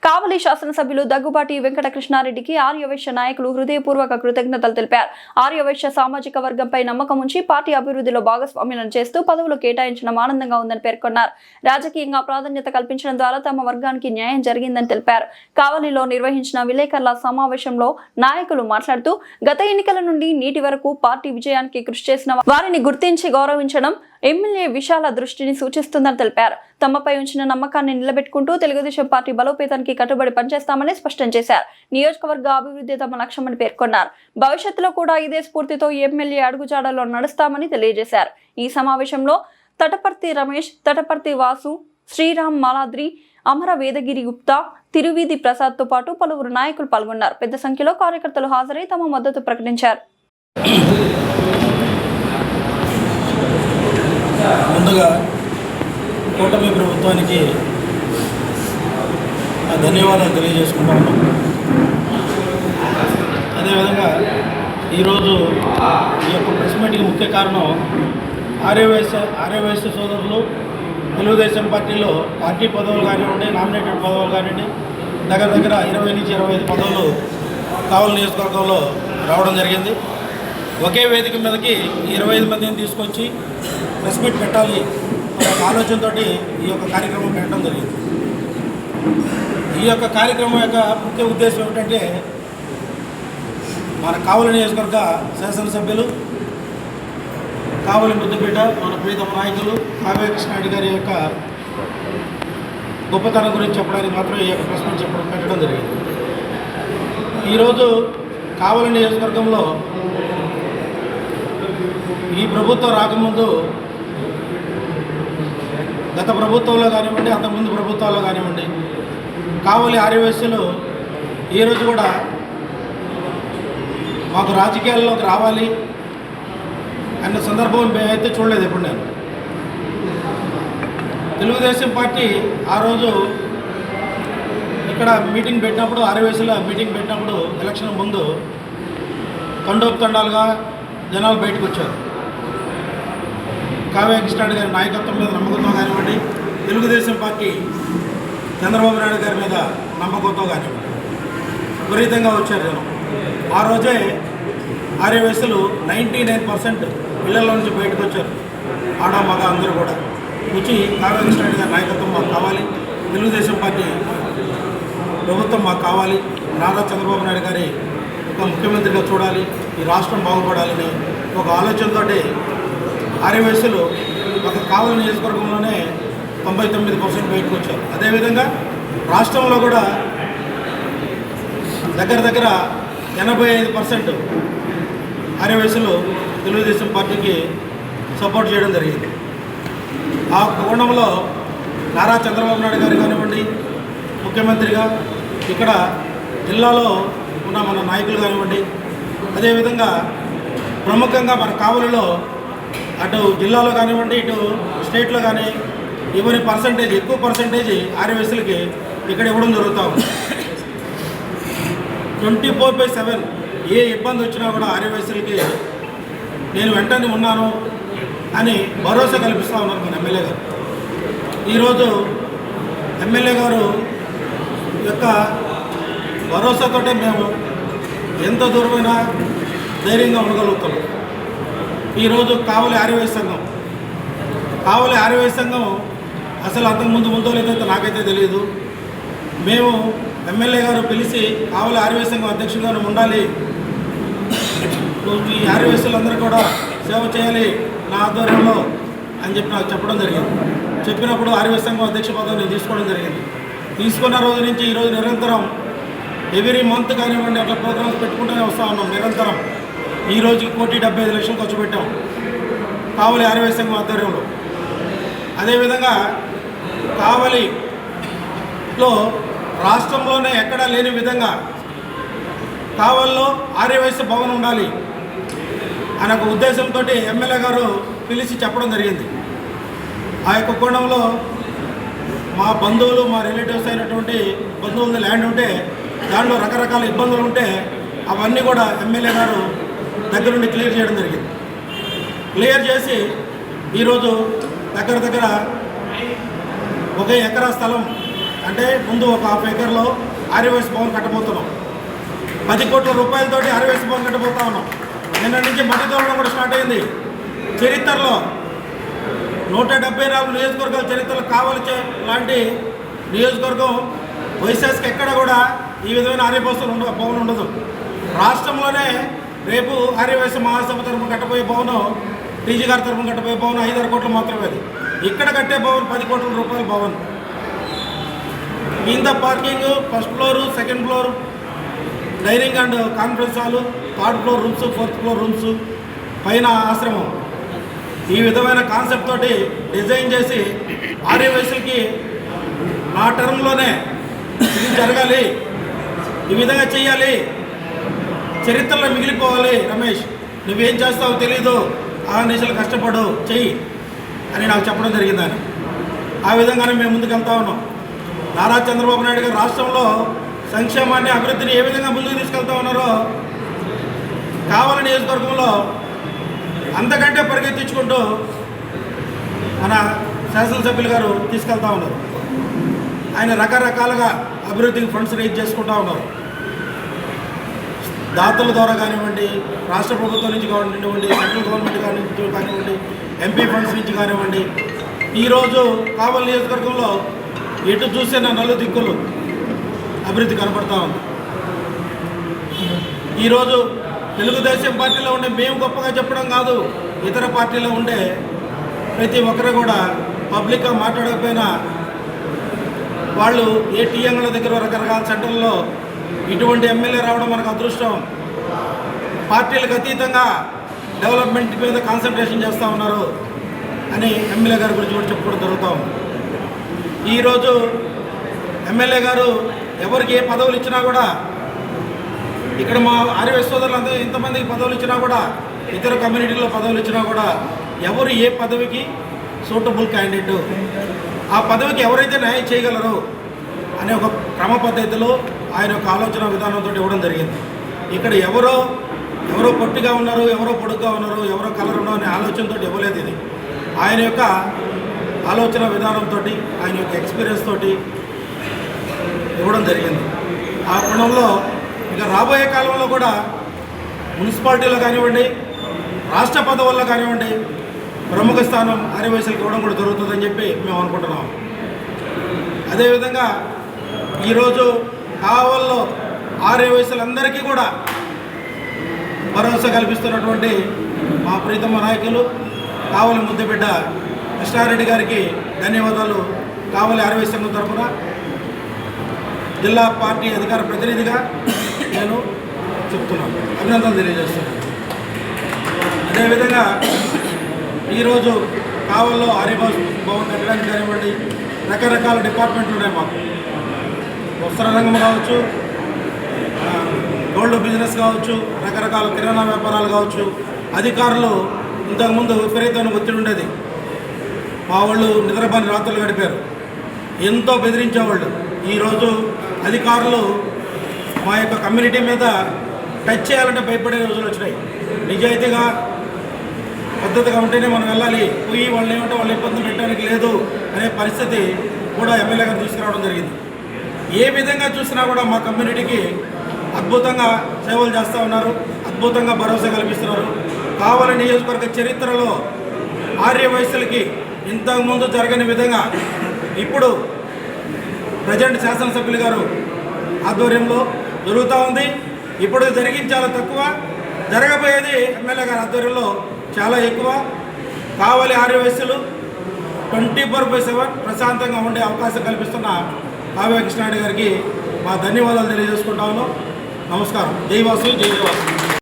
కావలి శాసనసభ్యులు దగ్గుబాటి వెంకటకృష్ణారెడ్డికి ఆర్యవైశ్య నాయకులు హృదయపూర్వక కృతజ్ఞతలు తెలిపారు. ఆర్యవైశ్య సామాజిక వర్గంపై నమ్మకం ఉంచి పార్టీ అభివృద్ధిలో భాగస్వామ్యం చేస్తూ పదవులు కేటాయించడం ఆనందంగా ఉందని పేర్కొన్నారు. రాజకీయంగా ప్రాధాన్యత కల్పించడం ద్వారా తమ వర్గానికి న్యాయం జరిగిందని తెలిపారు. కావలిలో నిర్వహించిన విలేకరుల సమావేశంలో నాయకులు మాట్లాడుతూ గత ఎన్నికల నుండి నీటి వరకు పార్టీ విజయానికి కృషి చేసిన వారిని గుర్తించి గౌరవించడం ఎమ్మెల్యే విశాల దృష్టిని సూచిస్తుందని తెలిపారు. తమపై ఉంచిన నమ్మకాన్ని నిలబెట్టుకుంటూ తెలుగుదేశం పార్టీ బలోపేతానికి కట్టుబడి పనిచేస్తామని స్పష్టం చేశారు. నియోజకవర్గ అభివృద్ధి తమ లక్ష్యమని పేర్కొన్నారు. భవిష్యత్తులో కూడా ఇదే స్ఫూర్తితో ఎమ్మెల్యే అడుగుజాడలో నడుస్తామని తెలియజేశారు. ఈ సమావేశంలో తటపర్తి రమేష్, తటపర్తి వాసు, శ్రీరామ్ మాలాద్రి, అమర వేదగిరి గుప్తా, తిరువీధి ప్రసాద్ తో పాటు పలువురు నాయకులు పాల్గొన్నారు. పెద్ద సంఖ్యలో కార్యకర్తలు హాజరై తమ మద్దతు ప్రకటించారు. ముందుగా కూటమి ప్రభుత్వానికి ధన్యవాదాలు తెలియజేసుకుంటాను. అదేవిధంగా ఈరోజు ఈ యొక్క ప్రెస్ మీట్కి ముఖ్య కారణం ఆర్యవైశ్య సోదరులు తెలుగుదేశం పార్టీలో పార్టీ పదవులు కానివ్వండి, నామినేటెడ్ పదవులు కానివ్వండి, దగ్గర 20 నుంచి 25 పదవులు కావలి నియోజకవర్గంలో రావడం జరిగింది. ఒకే వేదిక మీదకి 25 మందిని తీసుకొచ్చి ప్రెస్ మీట్ పెట్టాలి అనే ఆలోచనతో ఈ యొక్క కార్యక్రమం పెట్టడం జరిగింది. ఈ యొక్క కార్యక్రమం యొక్క ముఖ్య ఉద్దేశం ఏమిటంటే మన కావలి నియోజకవర్గ శాసనసభ్యులు, కావలి ముద్దుపేట మన ప్రీతమ నాయకులు కావ్య కృష్ణారెడ్డి గారి యొక్క గొప్పతనం గురించి చెప్పడానికి మాత్రం ఈ యొక్క ప్రెస్ మీట్ పెట్టడం జరిగింది. ఈరోజు కావలి నియోజకవర్గంలో ఈ ప్రభుత్వం రాకముందు గత ప్రభుత్వంలో కానివ్వండి, అంతకుముందు ప్రభుత్వాల్లో కానివ్వండి, కావలి ఆర్యవైశ్యులు ఈరోజు కూడా మాకు రాజకీయాల్లోకి రావాలి అన్న సందర్భం అయితే చూడలేదు ఎప్పుడు. నేను తెలుగుదేశం పార్టీ ఆ రోజు ఇక్కడ మీటింగ్ పెట్టినప్పుడు, ఆర్యవైశ్యుల మీటింగ్ పెట్టినప్పుడు ఎలక్షన్ ముందు తండోపతండాలుగా జనాలు బయటకు వచ్చారు. కావ్య కృష్ణారెడ్డి గారి నాయకత్వం మీద నమ్మకంతో కానివ్వండి, తెలుగుదేశం పార్టీ చంద్రబాబు నాయుడు గారి మీద నమ్మకంతో కానివ్వండి విపరీతంగా వచ్చారు జనం. ఆ రోజే ఆర్యవైశ్యులు 99% ఇళ్లలో నుంచి బయటకు వచ్చారు. ఆడ మగ అందరూ కూడా వచ్చి కావ్య కృష్ణారెడ్డి గారి నాయకత్వం మాకు కావాలి, తెలుగుదేశం పార్టీ ప్రభుత్వం మాకు కావాలి, నారా చంద్రబాబు నాయుడు గారి ఒక ముఖ్యమంత్రిగా చూడాలి, ఈ రాష్ట్రం బాగుపడాలని ఒక ఆలోచనతో ఆర్యవైశ్యులు ఒక కావలి నియోజకవర్గంలోనే 99% బయటకు వచ్చారు. అదేవిధంగా రాష్ట్రంలో కూడా దగ్గర 85% ఆర్యవైశ్యులు తెలుగుదేశం పార్టీకి సపోర్ట్ చేయడం జరిగింది. ఆ కోణంలో నారా చంద్రబాబు నాయుడు గారు కానివ్వండి, ముఖ్యమంత్రిగా ఇక్కడ జిల్లాలో ఉన్న మన నాయకులు కానివ్వండి, అదేవిధంగా ప్రముఖంగా మన కావలిలో అటు జిల్లాలో కానివ్వండి, ఇటు స్టేట్లో కానీ ఇవ్వని పర్సంటేజ్, ఎక్కువ పర్సంటేజ్ ఆర్యవైశ్యులకి ఇక్కడ ఇవ్వడం జరుగుతూ ఉంది. 24/7 ఏ ఇబ్బంది వచ్చినా కూడా ఆర్యవైశ్యులకి నేను వెంటనే ఉన్నాను అని భరోసా కల్పిస్తూ ఉన్నారు మన ఎమ్మెల్యే గారు. ఈరోజు ఎమ్మెల్యే గారు యొక్క భరోసాతో మేము ఎంత దూరమైనా ధైర్యంగా ఉండగలుగుతున్నాం. ఈరోజు కావలి ఆర్యవైశ్య సంఘం అసలు అంతకుముందు లేదైతే నాకైతే తెలియదు. మేము ఎమ్మెల్యే గారు పిలిచి కావలి ఆర్యవైశ్య సంఘం అధ్యక్షుడిగా ఉండాలి, ఈ ఆర్యవైశ్యులందరూ కూడా సేవ చేయాలి నా ఆధ్వర్యంలో అని చెప్పి నాకు చెప్పడం జరిగింది. చెప్పినప్పుడు ఆర్యవైశ్య సంఘం అధ్యక్ష పదవి నేను తీసుకోవడం జరిగింది. తీసుకున్న రోజు నుంచి ఈరోజు నిరంతరం ఎవ్రీ మంత్ కానివ్వండి అట్లా ప్రోగ్రామ్స్ పెట్టుకుంటూనే వస్తూ ఉన్నాం నిరంతరం. ఈ రోజుకి 1,75,00,000 ఖర్చు పెట్టాం కావలి ఆర్యవైశ్య సంఘం ఆధ్వర్యంలో. అదేవిధంగా కావలిలో రాష్ట్రంలోనే ఎక్కడా లేని విధంగా కావలిలో ఆర్యవైశ్య భవన్ ఉండాలి అనే ఒక ఉద్దేశంతో ఎమ్మెల్యే గారు పిలిచి చెప్పడం జరిగింది. ఆ యొక్క కోణంలో మా బంధువులు, మా రిలేటివ్స్ అయినటువంటి బంధువుల ల్యాండ్ ఉంటే దాంట్లో రకరకాల ఇబ్బందులు ఉంటే అవన్నీ కూడా ఎమ్మెల్యే గారు దగ్గరుండి క్లియర్ చేయడం జరిగింది. క్లియర్ చేసి ఈరోజు దగ్గర 1 ఎకరా స్థలం, అంటే ముందు ఒక ½ ఎకర్లో ఆర్యవైశ్య భవన్ కట్టబోతున్నాం. 10 కోట్ల రూపాయలతోటి ఆర్యవైశ్య భవన్ కట్టబోతా ఉన్నాం. నిన్న నుంచి మట్టి తోలడం కూడా స్టార్ట్ అయింది. చరిత్రలో 174 నియోజకవర్గాల చరిత్రలో కావలి లాంటి నియోజకవర్గం వైశాస్కి ఎక్కడ కూడా ఈ విధమైన ఆర్యవైశ్య భవన్ ఉండదు. రాష్ట్రంలోనే రేపు ఆర్యవైశ్య మహాసభ తరఫున కట్టబోయే భవనం, టీజీ గారి తరఫున కట్టబోయే భవనం 5-6 కోట్లు మాత్రమే. అది ఇక్కడ కట్టే భవన్ 10 కోట్ల రూపాయల భవన్. కింద parking, first floor, second floor dining and conference hall, 3rd floor rooms, 4th floor rooms, పైన ఆశ్రమం. ఈ విధమైన కాన్సెప్ట్ తోటి డిజైన్ చేసి ఆర్యవైశ్యులకి నా టర్మ్లోనే ఇది జరగాలి, ఈ విధంగా చెయ్యాలి, చరిత్రలో మిగిలిపోవాలి. రమేష్, నువ్వేం చేస్తావో తెలీదు, ఆ నిశలు కష్టపడు, చెయ్యి అని నాకు చెప్పడం జరిగిందని. ఆ విధంగానే మేము ముందుకు వెళ్తా ఉన్నాం. నారా చంద్రబాబు నాయుడు గారు రాష్ట్రంలో సంక్షేమాన్ని, అభివృద్ధిని ఏ విధంగా ముందుకు తీసుకెళ్తా ఉన్నారో కావలి నియోజకవర్గంలో అంతకంటే పరిగెత్తించుకుంటూ మన శాసనసభ్యులు గారు తీసుకెళ్తా ఉన్నారు. ఆయన రకరకాలుగా అభివృద్ధికి ఫండ్స్ రేజ్ చేసుకుంటూ ఉన్నారు. దాతల ద్వారా కానివ్వండి, రాష్ట్ర ప్రభుత్వం నుంచి కానివ్వండి, సెంట్రల్ గవర్నమెంట్ కానివ్వండి, ఎంపీ ఫండ్స్ నుంచి కానివ్వండి, ఈరోజు కావలి నియోజకవర్గంలో ఎటు చూసిన నలుదిక్కులు అభివృద్ధి కనపడతా ఉంది. ఈరోజు తెలుగుదేశం పార్టీలో ఉండే మేము గొప్పగా చెప్పడం కాదు, ఇతర పార్టీలో ఉండే ప్రతి ఒక్కరు కూడా పబ్లిక్గా మాట్లాడకపోయినా వాళ్ళు ఏ టీఎంల దగ్గర రకరకాల సెంటర్లలో ఇటువంటి ఎమ్మెల్యే రావడం మనకు అదృష్టం. పార్టీలకు అతీతంగా డెవలప్మెంట్ మీద కాన్సన్ట్రేషన్ చేస్తూ ఉన్నారు అని ఎమ్మెల్యే గారి గురించి కూడా చెప్పుకోవడం జరుగుతూ ఉంది. ఈరోజు ఎమ్మెల్యే గారు ఎవరికి ఏ పదవులు ఇచ్చినా కూడా, ఇక్కడ మా ఆర్యవైశ్య సోదరులంతా ఇంతమందికి పదవులు ఇచ్చినా కూడా, ఇతర కమ్యూనిటీలో పదవులు ఇచ్చినా కూడా, ఎవరు ఏ పదవికి సూటబుల్ క్యాండిడేటు, ఆ పదవికి ఎవరైతే న్యాయం చేయగలరు అనే ఒక క్రమ పద్ధతిలో ఆయన యొక్క ఆలోచన విధానంతో ఇవ్వడం జరిగింది. ఇక్కడ ఎవరో పొట్టిగా ఉన్నారు, ఎవరో పొడుగ్గా ఉన్నారు, ఎవరో కలర్ ఉన్నారు అనే ఆలోచనతో ఇవ్వలేదు. ఇది ఆయన యొక్క ఆలోచన విధానంతో, ఆయన యొక్క ఎక్స్పీరియన్స్ తోటి ఇవ్వడం జరిగింది. ఆ కోణంలో ఇక రాబోయే కాలంలో కూడా మున్సిపాలిటీలో కానివ్వండి, రాష్ట్ర పదవుల్లో కానివ్వండి, ప్రముఖ స్థానం ఆర్యవైశ్యులకు ఇవ్వడం కూడా జరుగుతుందని చెప్పి మేము అనుకుంటున్నాం. అదేవిధంగా ఈరోజు కావల్లో ఆర్యవైశ్యులందరికీ కూడా భరోసా కల్పిస్తున్నటువంటి మా ప్రీతమ నాయకులు కావలి ముద్దుబిడ్డ కృష్ణారెడ్డి గారికి ధన్యవాదాలు కావలి ఆర్యవైశ్య సంఘం తరఫున జిల్లా పార్టీ అధికార ప్రతినిధిగా నేను చెప్తున్నాను, అభినందనలు తెలియజేస్తున్నాను. అదేవిధంగా ఈరోజు కావల్లో ఆర్యవైశ్య భవన్ కట్టడానికి కానివ్వండి, రకరకాల డిపార్ట్మెంట్లు ఉన్నాయి మాకు. వస్త్ర రంగం కావచ్చు, గోల్డ్ బిజినెస్ కావచ్చు, రకరకాల కిరాణా వ్యాపారాలు కావచ్చు. అధికారులు ఇంతకుముందు విపరీతమైన ఒత్తిడి ఉండేది. మా వాళ్ళు నిద్రపోని రాత్రులు గడిపారు, ఎంతో బెదిరించేవాళ్ళు. ఈరోజు అధికారులు మా యొక్క కమ్యూనిటీ మీద టచ్ చేయాలంటే భయపడే రోజులు వచ్చినాయి. నిజాయితీగా పద్ధతిగా ఉంటేనే మనం వెళ్ళాలి, పోయి వాళ్ళు ఏమంటే వాళ్ళు ఇబ్బంది పెట్టడానికి లేదు అనే పరిస్థితి కూడా ఎమ్మెల్యే గారు తీసుకురావడం జరిగింది. ఏ విధంగా చూసినా కూడా మా కమ్యూనిటీకి అద్భుతంగా సేవలు చేస్తూ ఉన్నారు, అద్భుతంగా భరోసా కల్పిస్తున్నారు. కావలి నియోజకవర్గ చరిత్రలో ఆర్యవైశ్యులకి ఇంతకుముందు జరగని విధంగా ఇప్పుడు ప్రజెంట్ శాసనసభ్యులు గారు ఆధ్వర్యంలో జరుగుతూ ఉంది. ఇప్పుడు జరిగింది చాలా తక్కువ, జరగబోయేది ఎమ్మెల్యే గారి ఆధ్వర్యంలో చాలా ఎక్కువ. కావలి ఆర్యవైశ్యులు 24/7 ప్రశాంతంగా ఉండే అవకాశం కల్పిస్తున్న కావ్య కృష్ణారెడ్డి గారికి మా ధన్యవాదాలు తెలియజేసుకుంటాము. నమస్కారం. జై వాసు, జై వాసు.